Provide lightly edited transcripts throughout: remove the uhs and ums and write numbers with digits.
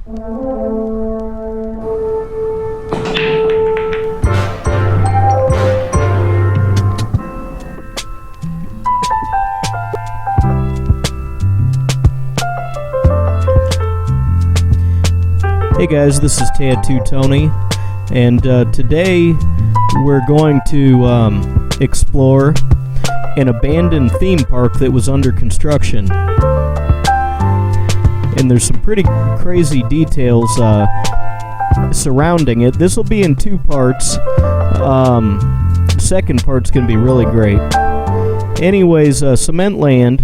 Hey guys, this is Tattoo Tony, and today we're going to explore an abandoned theme park that was under construction. And there's some pretty crazy details surrounding it. This will be in two parts. The second part's going to be really great. Anyways, Cementland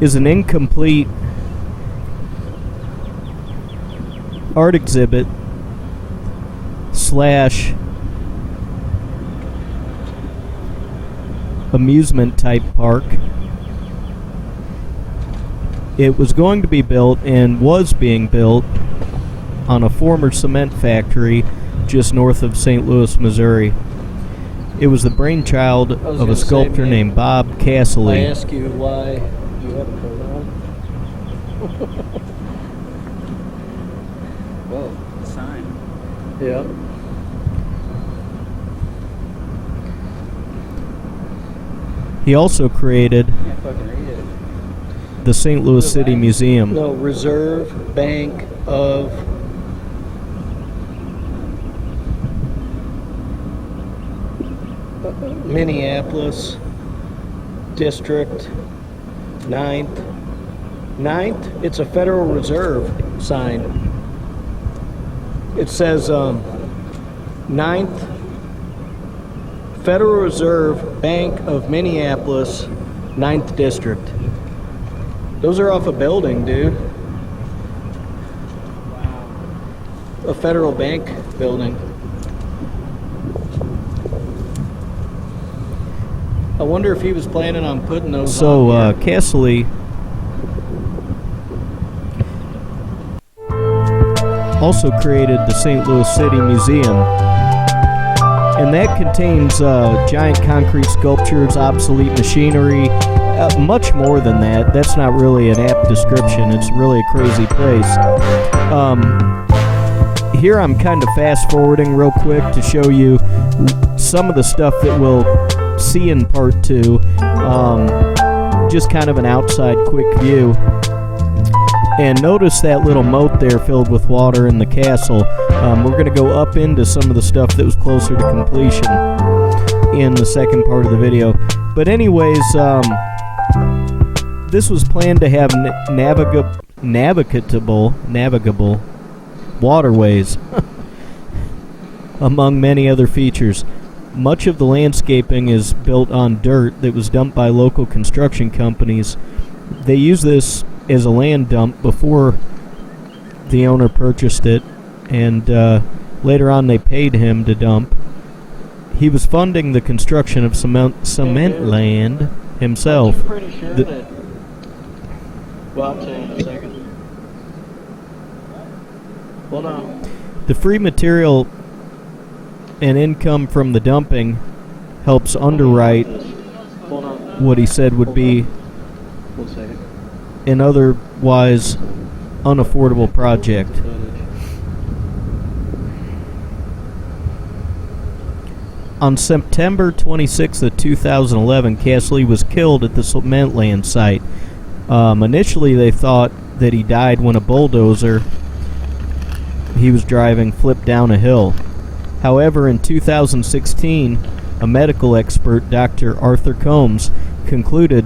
is an incomplete art exhibit slash amusement type park. It was going to be built and was being built on a former cement factory just north of St. Louis, Missouri. It was the brainchild of a sculptor named Bob Cassilly. I ask you why you have a coat on. Whoa, sign. Yeah. He also created Can't fucking read it. the St. Louis City Museum. No, Reserve Bank of Minneapolis District 9th. It's a Federal Reserve sign. It says 9th Federal Reserve Bank of Minneapolis 9th District. Those are off a building, dude. A federal bank building. I wonder if he was planning on putting those So, on here. Cassilly also created the St. Louis City Museum, and that contains giant concrete sculptures, obsolete machinery, much more than that. That's not really an apt description. It's really a crazy place. Here I'm kind of fast forwarding real quick to show you some of the stuff that we'll see in part 2. Just kind of an outside quick view. And notice that little moat there filled with water in the castle. We're going to go up into some of the stuff that was closer to completion in the second part of the video. But anyways, this was planned to have navigable waterways, among many other features. Much of the landscaping is built on dirt that was dumped by local construction companies. They used this as a land dump before the owner purchased it, and later on they paid him to dump. He was funding the construction of Cementland himself. I'm pretty sure that. Well, I'll tell you in a second. Hold on. The free material and income from the dumping helps underwrite Hold on. what he said would be 1 second. an otherwise unaffordable project. On September 26th of 2011, Cassilly was killed at the Cementland site. Initially, they thought that he died when a bulldozer he was driving flipped down a hill. However, in 2016, a medical expert, Dr. Arthur Combs, concluded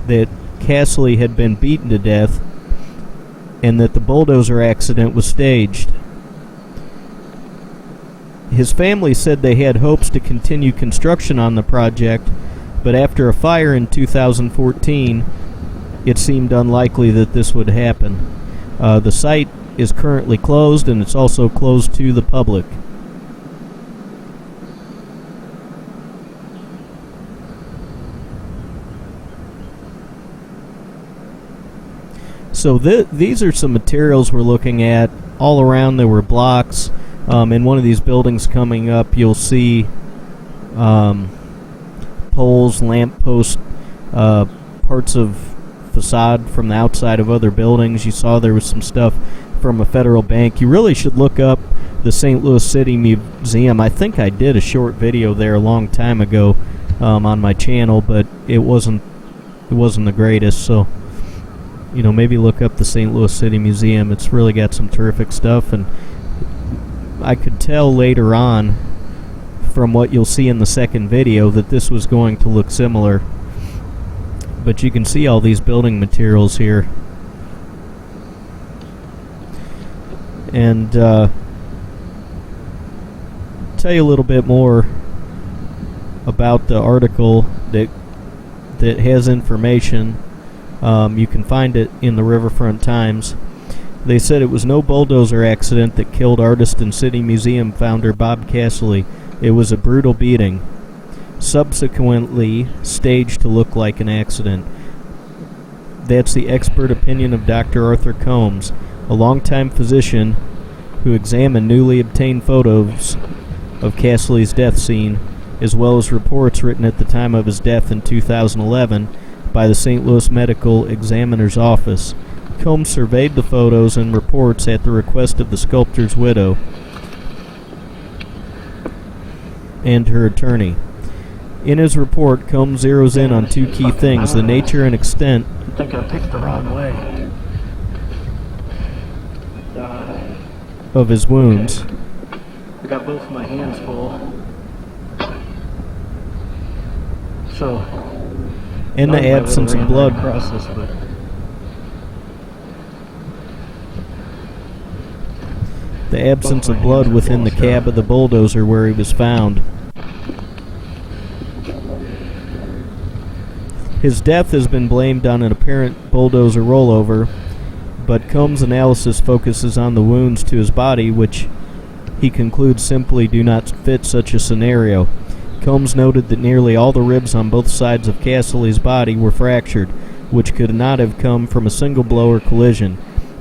that Cassilly had been beaten to death and that the bulldozer accident was staged. His family said they had hopes to continue construction on the project, but after a fire in 2014, it seemed unlikely that this would happen. The site is currently closed, and it's also closed to the public. So these are some materials we're looking at. All around there were blocks. In one of these buildings coming up, you'll see poles, lamp posts, parts of facade from the outside of other buildings. You saw there was some stuff from a federal bank. You really should look up the St. Louis City Museum. I think I did a short video there a long time ago on my channel, but it wasn't the greatest. So, maybe look up the St. Louis City Museum. It's really got some terrific stuff, and I could tell later on from what you'll see in the second video that this was going to look similar. But you can see all these building materials here. And tell you a little bit more about the article that has information. You can find it in the Riverfront Times. They said it was no bulldozer accident that killed artist and City Museum founder Bob Cassilly. It was a brutal beating, subsequently staged to look like an accident. That's the expert opinion of Dr. Arthur Combs, a longtime physician who examined newly obtained photos of Cassilly's death scene, as well as reports written at the time of his death in 2011 by the St. Louis Medical Examiner's Office. Combs surveyed the photos and reports at the request of the sculptor's widow and her attorney. In his report, Combs zeroes in on two key things: the nature and extent I think I picked the wrong way. of his wounds, I got both my hands full. So, and the absence of blood across this, but within the cab of the bulldozer where he was found. His death has been blamed on an apparent bulldozer rollover, but Combs' analysis focuses on the wounds to his body, which he concludes simply do not fit such a scenario. Combs noted that nearly all the ribs on both sides of Cassilly's body were fractured, which could not have come from a single blow or collision.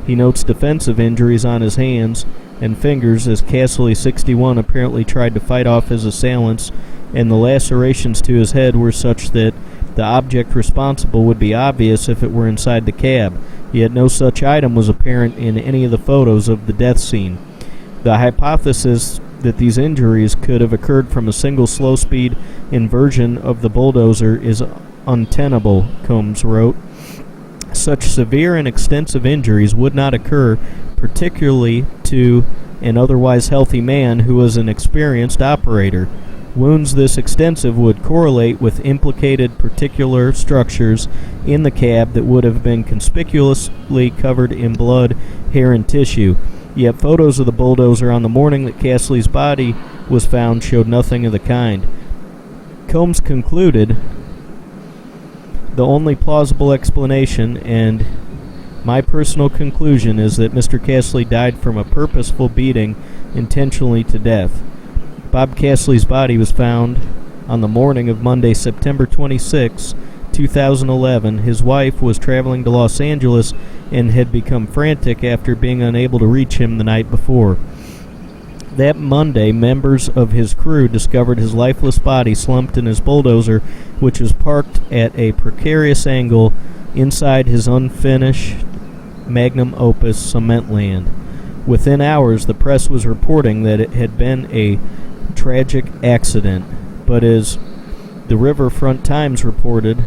He notes defensive injuries on his hands and fingers, as Cassilly, 61, apparently tried to fight off his assailants, and the lacerations to his head were such that the object responsible would be obvious if it were inside the cab, yet no such item was apparent in any of the photos of the death scene. The hypothesis that these injuries could have occurred from a single slow-speed inversion of the bulldozer is untenable, Combs wrote. Such severe and extensive injuries would not occur, particularly to an otherwise healthy man who was an experienced operator. Wounds this extensive would correlate with implicated particular structures in the cab that would have been conspicuously covered in blood, hair, and tissue. Yet photos of the bulldozer on the morning that Cassilly's body was found showed nothing of the kind. Combs concluded, the only plausible explanation, and my personal conclusion, is that Mr. Cassilly died from a purposeful beating intentionally to death. Bob Cassilly's body was found on the morning of Monday, September 26, 2011. His wife was traveling to Los Angeles and had become frantic after being unable to reach him the night before. That Monday, members of his crew discovered his lifeless body slumped in his bulldozer, which was parked at a precarious angle inside his unfinished magnum opus, Cementland. Within hours, the press was reporting that it had been a tragic accident, but as the Riverfront Times reported,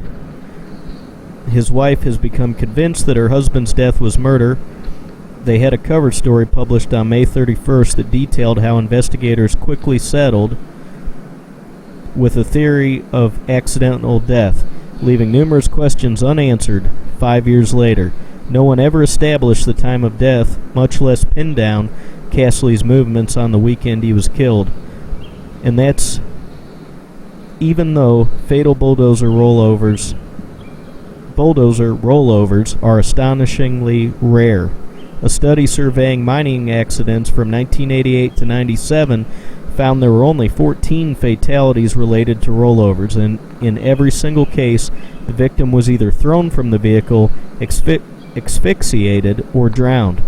his wife has become convinced that her husband's death was murder. They had a cover story published on May 31st that detailed how investigators quickly settled with a theory of accidental death, leaving numerous questions unanswered 5 years later. No one ever established the time of death, much less pinned down Cassilly's movements on the weekend he was killed. And that's even though fatal bulldozer rollovers are astonishingly rare. A study surveying mining accidents from 1988 to 97 found there were only 14 fatalities related to rollovers, and in every single case, the victim was either thrown from the vehicle, asphyxiated, or drowned.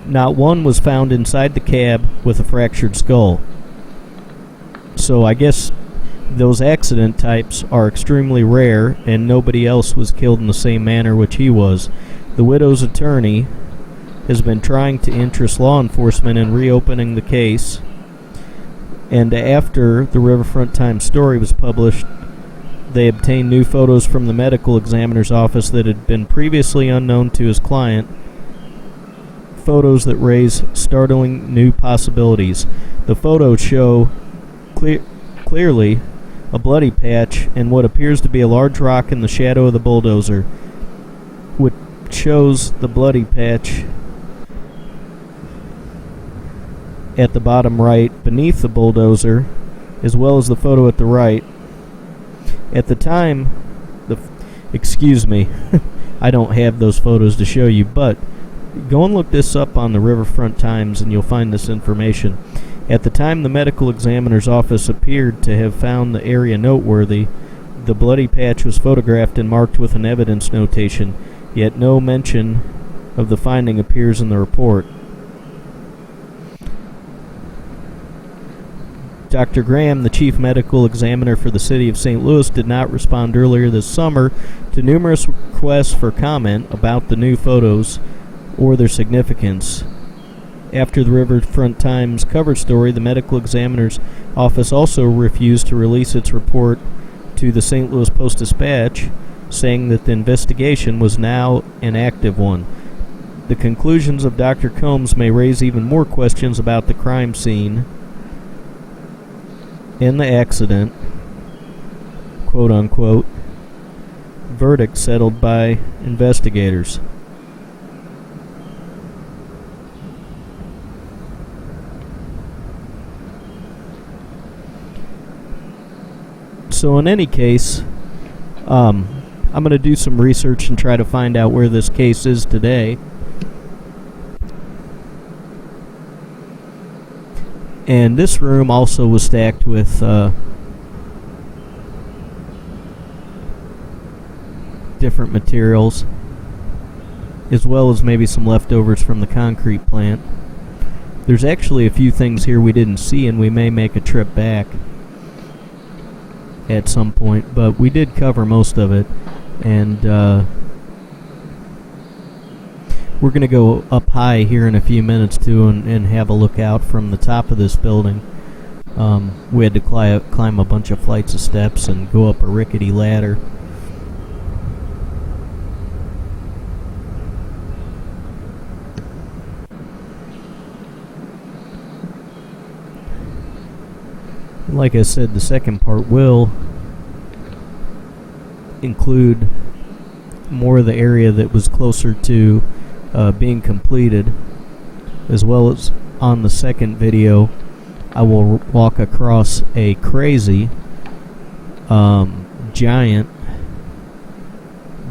Not one was found inside the cab with a fractured skull. So I guess those accident types are extremely rare, and nobody else was killed in the same manner which he was. The widow's attorney has been trying to interest law enforcement in reopening the case. And after the Riverfront Times story was published, they obtained new photos from the medical examiner's office that had been previously unknown to his client. Photos that raise startling new possibilities. The photos show clearly a bloody patch and what appears to be a large rock in the shadow of the bulldozer, which shows the bloody patch at the bottom right beneath the bulldozer, as well as the photo at the right. At the time, excuse me, I don't have those photos to show you, but go and look this up on the Riverfront Times and you'll find this information. At the time the medical examiner's office appeared to have found the area noteworthy, the bloody patch was photographed and marked with an evidence notation, yet no mention of the finding appears in the report. Dr. Graham, the chief medical examiner for the city of St. Louis, did not respond earlier this summer to numerous requests for comment about the new photos or their significance. After the Riverfront Times cover story, the medical examiner's office also refused to release its report to the St. Louis Post-Dispatch, saying that the investigation was now an active one. The conclusions of Dr. Combs may raise even more questions about the crime scene and the accident, quote-unquote, verdict settled by investigators. So in any case, I'm going to do some research and try to find out where this case is today. And this room also was stacked with different materials, as well as maybe some leftovers from the concrete plant. There's actually a few things here we didn't see, and we may make a trip back at some point, but we did cover most of it, and we're going to go up high here in a few minutes too and have a look out from the top of this building. We had to climb a bunch of flights of steps and go up a rickety ladder. Like I said, the second part will include more of the area that was closer to being completed, as well as on the second video I will walk across a crazy giant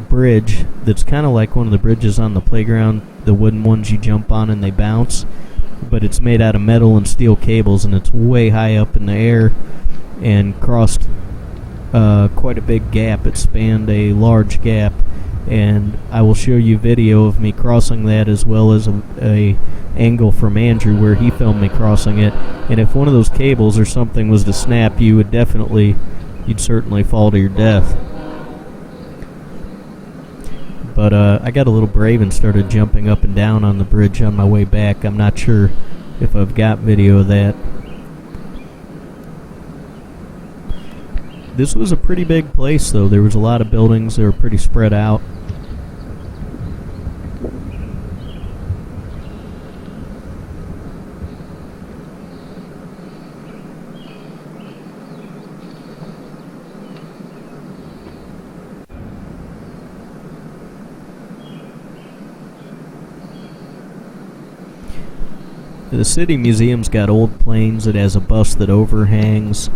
bridge that's kind of like one of the bridges on the playground, the wooden ones you jump on and they bounce, but it's made out of metal and steel cables, and it's way high up in the air and crossed quite a big gap. It spanned a large gap, and I will show you video of me crossing that, as well as a angle from Andrew where he filmed me crossing it. And if one of those cables or something was to snap, you'd certainly fall to your death. But I got a little brave and started jumping up and down on the bridge on my way back. I'm not sure if I've got video of that. This was a pretty big place, though. There was a lot of buildings. They were pretty spread out. The City Museum's got old planes. It has a bus that overhangs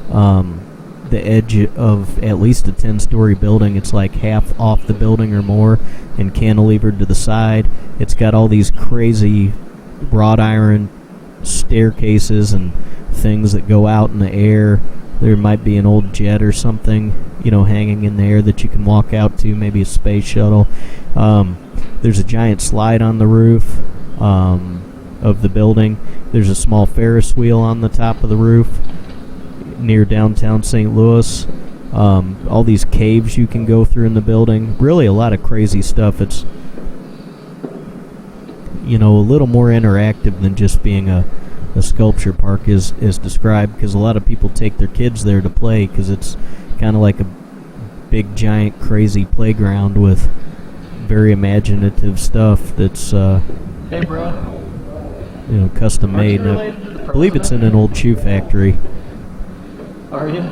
the edge of at least a 10-story building. It's like half off the building or more and cantilevered to the side. It's got all these crazy wrought iron staircases and things that go out in the air. There might be an old jet or something, hanging in the air that you can walk out to, maybe a space shuttle. There's a giant slide on the roof of the building. There's a small Ferris wheel on the top of the roof near downtown St. Louis. All these caves you can go through in the building. Really a lot of crazy stuff. you know, a little more interactive than just being a sculpture park is described, because a lot of people take their kids there to play because it's kind of like a big, giant, crazy playground with very imaginative stuff that's, Hey, bro. you know, custom made. And I believe it's in an old shoe factory. Are you?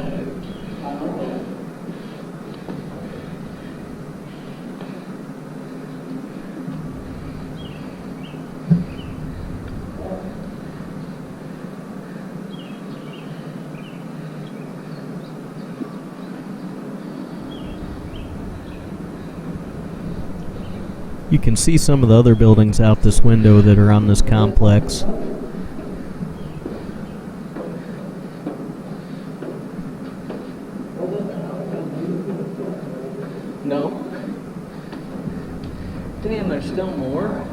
You can see some of the other buildings out this window that are on this complex. No. Damn, there's still more?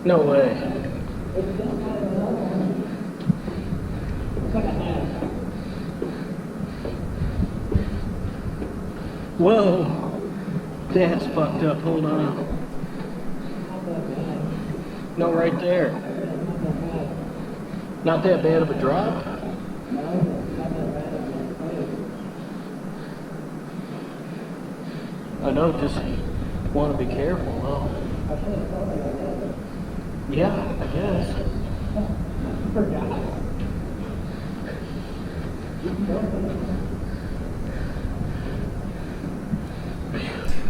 No way. Whoa. That's fucked up. Hold on. No, right there. Not that bad of a drop. I know, just want to be careful though. Yeah, I guess.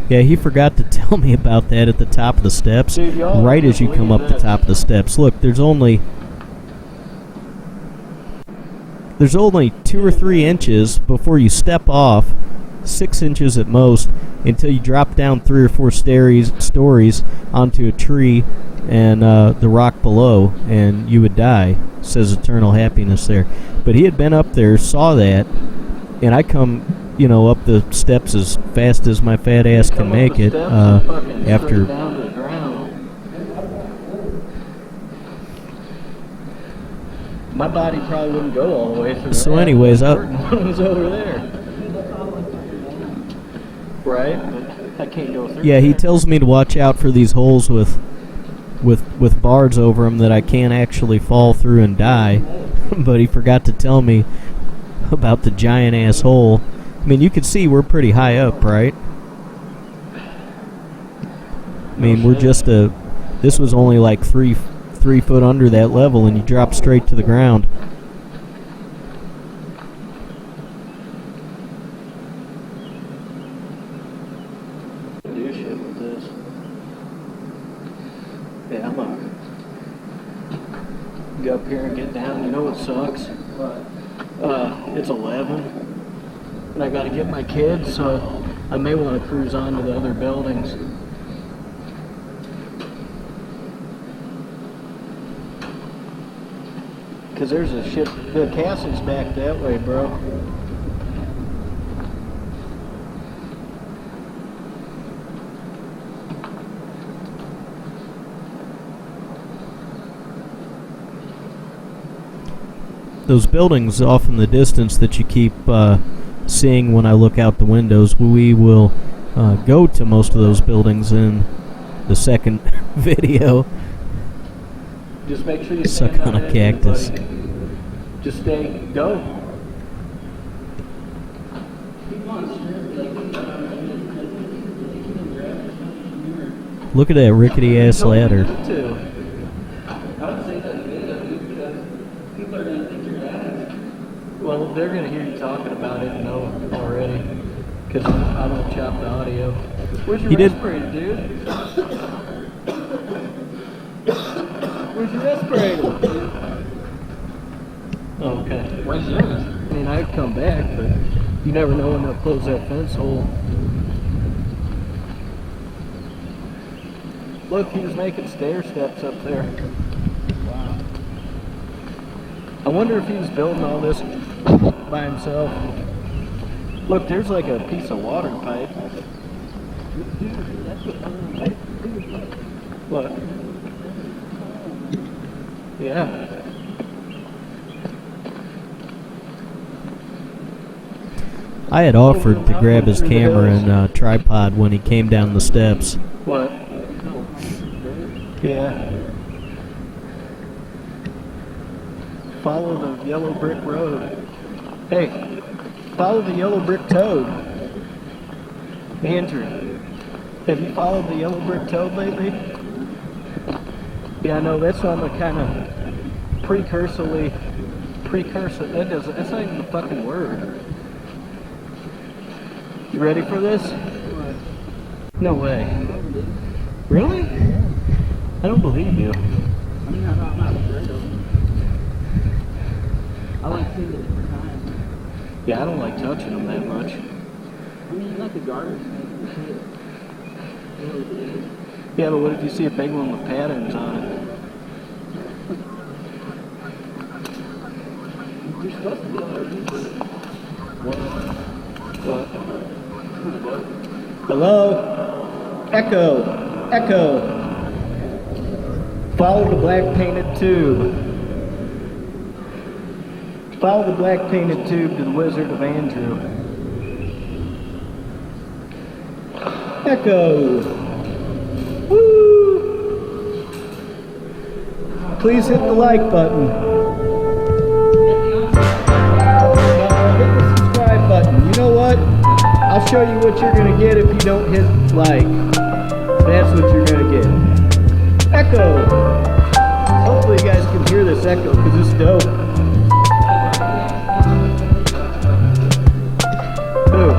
Yeah, he forgot to tell me about that at the top of the steps. Dude, y'all right as you come up the top of the steps. Look, there's only 2 or 3 inches before you step off, 6 inches at most, until you drop down 3 or 4 stories onto a tree and the rock below, and you would die. It says eternal happiness there. But he had been up there, saw that, and I come, you know, up the steps as fast as my fat ass can make it after. Down to the ground. My body probably wouldn't go all the way through. So anyways, one was over there. Right, but I can't go through. Yeah, he there. tells me to watch out for these holes with bars over them that I can't actually fall through and die. But he forgot to tell me about the giant ass hole. I mean, you can see we're pretty high up, right? I mean, we're just this was only like 3 foot under that level, and you drop straight to the ground. Do shit with this. Yeah, I'm gonna go up here and get down. You know what sucks? It's 11, and I gotta get my kids, so I may want to cruise on to the other buildings. Cause there's a shit. The castle's back that way, bro. Those buildings off in the distance that you keep seeing when I look out the windows, we will go to most of those buildings in the second video. Just make sure you Suck stand on a edge, cactus. everybody. Just stay, go. Look at that rickety ass ladder. Well, they're gonna hear you talking about it and know already, because I don't chop the audio. Where's your respirator, dude? Where's your respirator? Oh, okay. Where's yours? I mean, I'd come back, but you never know when they'll close that fence hole. Look, he was making stair steps up there. Wow. I wonder if he was building all this by himself. Look, there's like a piece of water pipe. What? Yeah. I had offered to grab his camera and tripod when he came down the steps. What? Yeah. Follow the yellow brick road. Hey, follow the yellow brick toad. Andrew, have you followed the yellow brick toad lately? Yeah, I know, that's on the kind of precursor, that's not even a fucking word. You ready for this? No way. Really? I don't believe you. I mean, I'm not afraid of them. I like seeing it different times. Yeah, I don't like touching them that much. I mean, you like the garter snake. Yeah, but what if you see a big one with patterns on it? You're supposed to be able to do it. What? Hello? Echo. Echo. Follow the black painted tube. Follow the black painted tube to the Wizard of Andrew. Echo. Woo! Please hit the like button. Hit the subscribe button. You know what? I'll show you what you're gonna get if you don't hit like. That's what you're gonna get. Echo. Hopefully you guys can hear this echo because it's dope. Who?